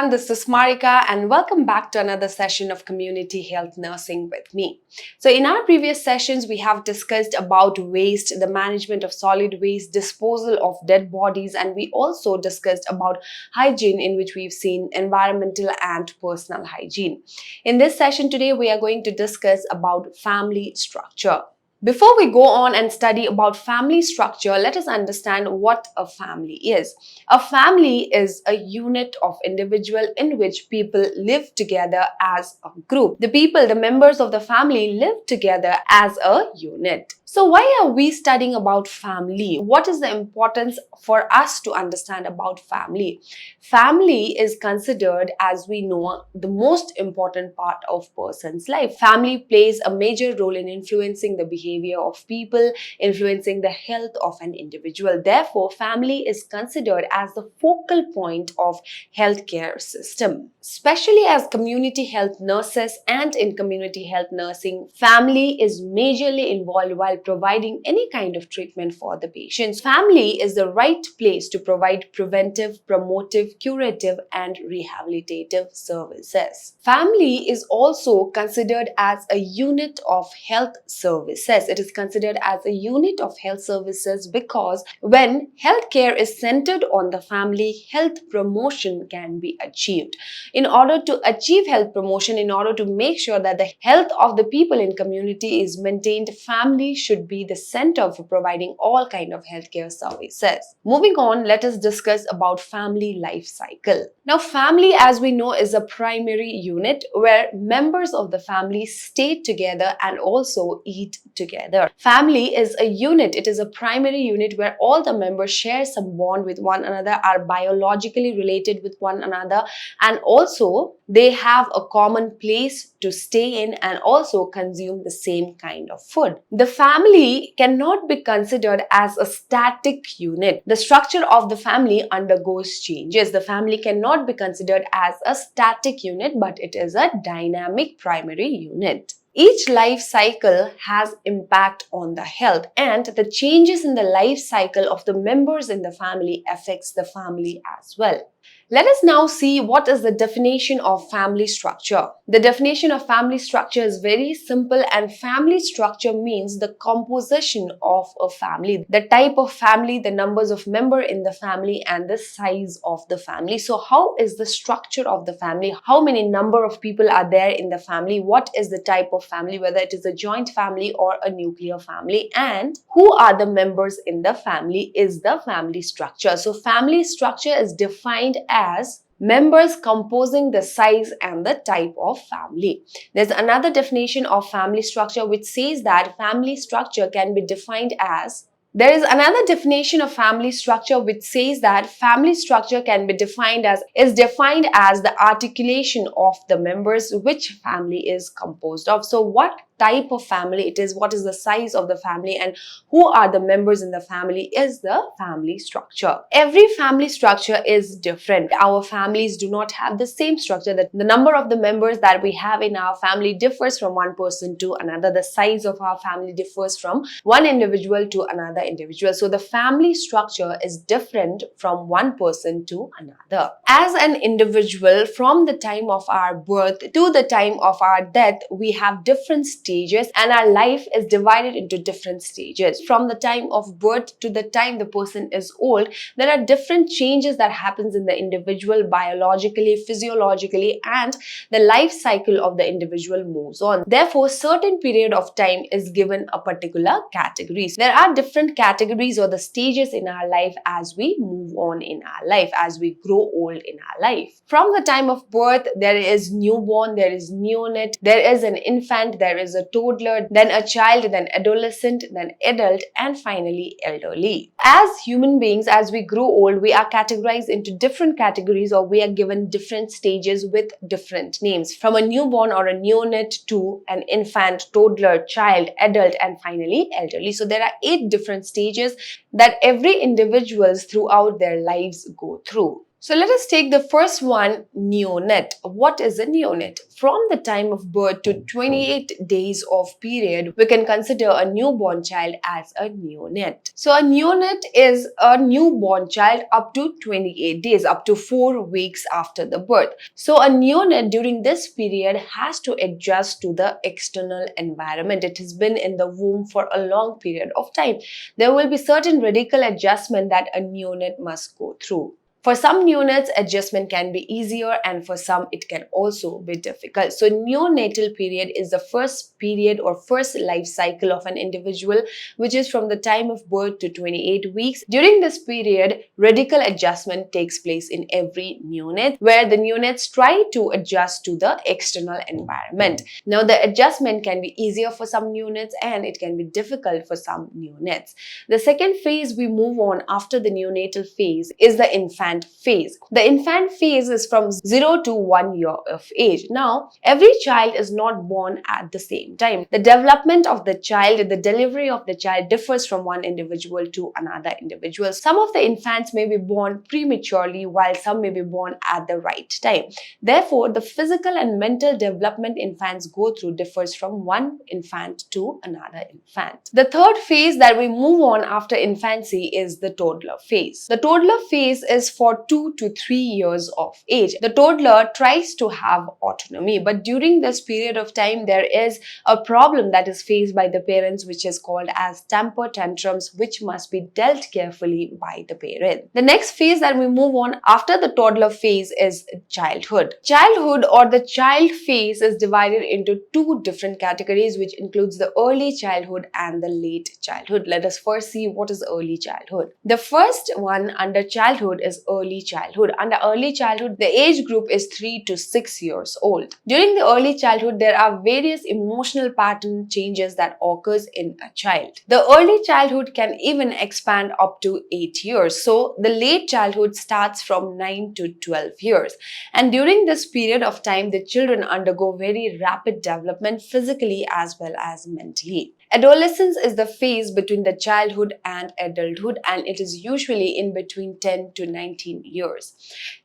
everyone, this is Marika and welcome back to another session of Community Health Nursing with me. So in our previous sessions, we have discussed about waste, the management of solid waste, disposal of dead bodies, and we also discussed about hygiene, in which we've seen environmental and personal hygiene. In this session today, we are going to discuss about family structure. Before we go on and study about family structure, let us understand what a family is. A family is a unit of individual in which people live together as a group. The members of the family live together as a unit. So why are we studying about family? What is the importance for us to understand about family? Family is considered, as we know, the most important part of person's life. Family plays a major role in influencing the behavior of people, influencing the health of an individual. Therefore, family is considered as the focal point of healthcare system. Especially as community health nurses and in community health nursing, family is majorly involved while providing any kind of treatment for the patients. Family is the right place to provide preventive, promotive, curative and rehabilitative services. Family is also considered as a unit of health services. It is considered as a unit of health services because when healthcare is centered on the family, health promotion can be achieved. In order to achieve health promotion, in order to make sure that the health of the people in community is maintained, family should be the center for providing all kind of healthcare services. Moving on, let us discuss about family life cycle. Now, family, as we know, is a primary unit where members of the family stay together and also eat together. Family is a unit. It is a primary unit where all the members share some bond with one another, are biologically related with one another, and also they have a common place to stay in and also consume the same kind of food. The family cannot be considered as a static unit. The structure of the family undergoes changes. The family cannot be considered as a static unit, but it is a dynamic primary unit. Each life cycle has impact on the health, and the changes in the life cycle of the members in the family affects the family as well. Let us now see what is the definition of family structure. The definition of family structure is very simple, and family structure means the composition of a family, the type of family, the numbers of members in the family, and the size of the family. So how is the structure of the family? How many number of people are there in the family? What is the type of family, whether it is a joint family or a nuclear family? And who are the members in the family is the family structure. So family structure is defined as members composing the size and the type of family. There's another definition of family structure which says that family structure can be defined as There is another definition of family structure which says that family structure can be defined as the articulation of the members which family is composed of. So what type of family it is, what is the size of the family, and who are the members in the family is the family structure. Every family structure is different. Our families do not have the same structure. That the number of the members that we have in our family differs from one person to another. The size of our family differs from one individual to another individual. So the family structure is different from one person to another. As an individual, from the time of our birth to the time of our death, we have different stages, and our life is divided into different stages. From the time of birth to the time the person is old, there are different changes that happens in the individual biologically, physiologically, and the life cycle of the individual moves on. Therefore, certain period of time is given a particular categories. There are different categories or the stages in our life as we move on in our life, as we grow old in our life. From the time of birth, there is newborn, there is neonate, there is an infant, there is a toddler, then a child, then adolescent, then adult, and finally elderly. As human beings, as we grow old, we are categorized into different categories, or we are given different stages with different names, from a newborn or a neonate to an infant, toddler, child, adult, and finally elderly. So there are 8 different stages that every individuals throughout their lives go through. So let us take the first one, neonate. What is a neonate? From the time of birth to 28 days of period, we can consider a newborn child as a neonate. So a neonate is a newborn child up to 28 days, up to 4 weeks after the birth. So a neonate during this period has to adjust to the external environment. It has been in the womb for a long period of time. There will be certain radical adjustment that a neonate must go through. For some neonates, adjustment can be easier, and for some it can also be difficult. So neonatal period is the first period or first life cycle of an individual, which is from the time of birth to 28 weeks. During this period, radical adjustment takes place in every neonate, where the neonates try to adjust to the external environment. Now, the adjustment can be easier for some neonates and it can be difficult for some neonates. The second phase we move on after the neonatal phase is the infant phase. The infant phase is from 0 to 1 year of age. Now, every child is not born at the same time. The development of the child, the delivery of the child differs from one individual to another individual. Some of the infants may be born prematurely while some may be born at the right time. Therefore, the physical and mental development infants go through differs from one infant to another infant. The third phase that we move on after infancy is the toddler phase. The toddler phase is for 2 to 3 years of age. The toddler tries to have autonomy, but during this period of time, there is a problem that is faced by the parents, which is called as temper tantrums, which must be dealt carefully by the parent. The next phase that we move on after the toddler phase is childhood. Childhood or the child phase is divided into two different categories, which includes the early childhood and the late childhood. Let us first see what is early childhood. The first one under childhood is early childhood. Under early childhood, the age group is 3 to 6 years old. During the early childhood, there are various emotional pattern changes that occurs in a child. The early childhood can even expand up to 8 years. So the late childhood starts from 9 to 12 years. And during this period of time, the children undergo very rapid development physically as well as mentally. Adolescence is the phase between the childhood and adulthood, and it is usually in between 10 to 19 years.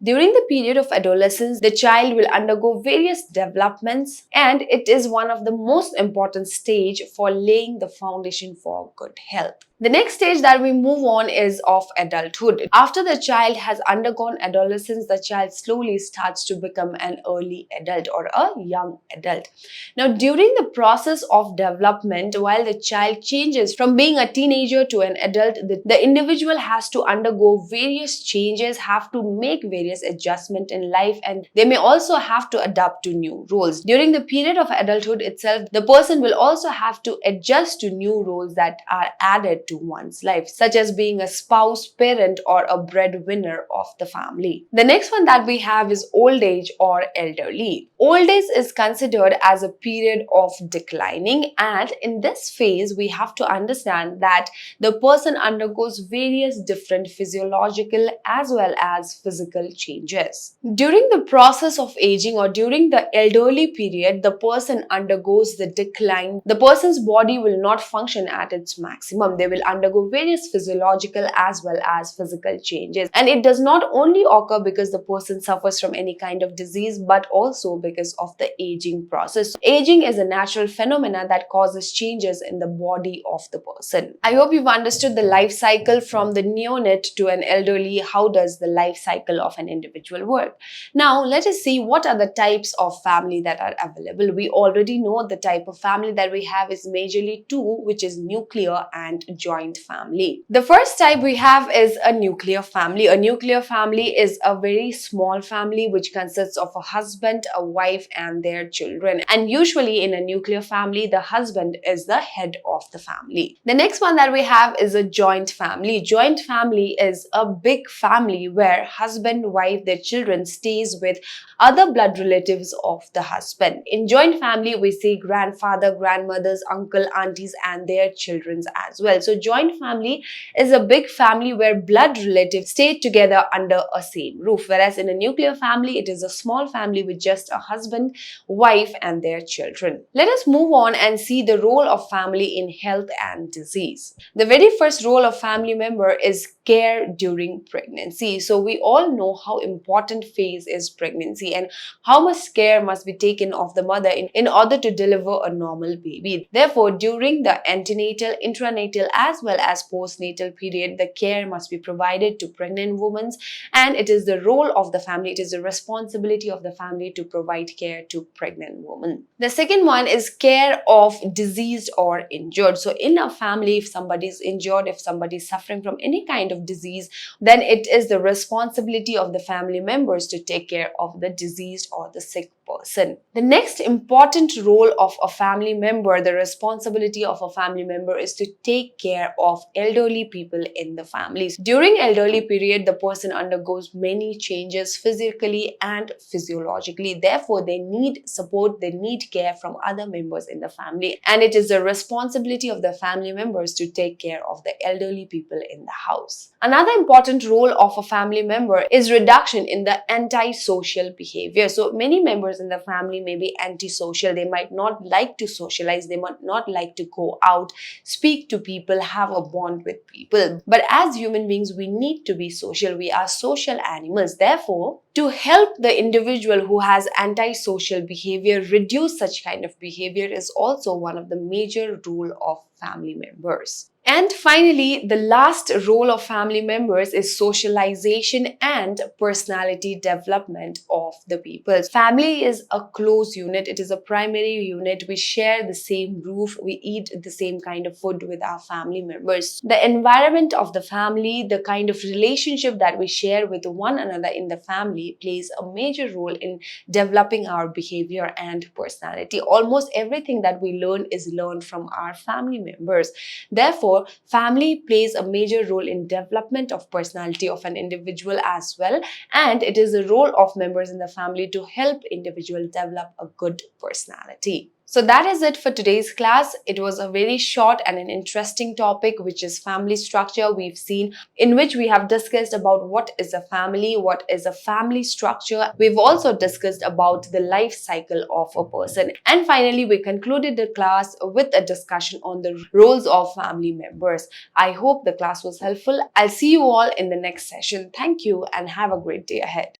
During the period of adolescence, the child will undergo various developments, and it is one of the most important stage for laying the foundation for good health. The next stage that we move on is of adulthood. After the child has undergone adolescence, the child slowly starts to become an early adult or a young adult. Now, during the process of development, while the child changes from being a teenager to an adult, the individual has to undergo various changes, have to make various adjustments in life, and they may also have to adapt to new roles. During the period of adulthood itself, the person will also have to adjust to new roles that are added to one's life, such as being a spouse, parent, or a breadwinner of the family. The next one that we have is old age or elderly. Old age is considered as a period of declining, and in this phase, we have to understand that the person undergoes various different physiological as well as physical changes. During the process of aging or during the elderly period, the person undergoes the decline. The person's body will not function at its maximum. They will undergo various physiological as well as physical changes. And it does not only occur because the person suffers from any kind of disease, but also because of the aging process. Aging is a natural phenomena that causes changes in the body of the person. I hope you've understood the life cycle from the neonate to an elderly. How does the life cycle of an individual work? Now, let us see what are the types of family that are available. We already know the type of family that we have is majorly two, which is nuclear and joint family. The first type we have is a nuclear family. A nuclear family is a very small family which consists of a husband, a wife, and their children. And usually in a nuclear family, the husband is the head of the family. The next one that we have is a joint family. Joint family is a big family where husband, wife, their children stays with other blood relatives of the husband. In joint family, we see grandfather, grandmothers, uncle, aunties, and their children as well. So joint family is a big family where blood relatives stay together under a same roof, whereas in a nuclear family, it is a small family with just a husband, wife, and their children. Let us move on and see the role of family in health and disease. The very first role of family member is care during pregnancy. So we all know how important phase is pregnancy and how much care must be taken of the mother in order to deliver a normal baby. Therefore, during the antenatal, intranatal as well as postnatal period, the care must be provided to pregnant women, and it is the role of the family, it is the responsibility of the family to provide care to pregnant women. The second one is care of diseased or injured. So in a family, if somebody is injured, if somebody is suffering from any kind of disease, then it is the responsibility of the family members to take care of the diseased or the sick person. The next important role of a family member, the responsibility of a family member, is to take care of elderly people in the families. During elderly period, the person undergoes many changes physically and physiologically. Therefore, they need support, they need care from other members in the family, and it is the responsibility of the family members to take care of the elderly people in the house. Another important role of a family member is reduction in the antisocial behavior. So many members in the family may be antisocial. They might not like to socialize, they might not like to go out, speak to people, have a bond with people. But as human beings, we need to be social. We are social animals. Therefore, to help the individual who has antisocial behavior reduce such kind of behavior is also one of the major role of family members. And finally, the last role of family members is socialization and personality development of the people. Family is a close unit. It is a primary unit. We share the same roof. We eat the same kind of food with our family members. The environment of the family, the kind of relationship that we share with one another in the family plays a major role in developing our behavior and personality. Almost everything that we learn is learned from our family members. Therefore, family plays a major role in development of personality of an individual as well, and it is the role of members in the family to help individual develop a good personality. So that is it for today's class. It was a very short and an interesting topic, which is family structure. We've seen in which we have discussed about what is a family, what is a family structure. We've also discussed about the life cycle of a person. And finally, we concluded the class with a discussion on the roles of family members. I hope the class was helpful. I'll see you all in the next session. Thank you and have a great day ahead.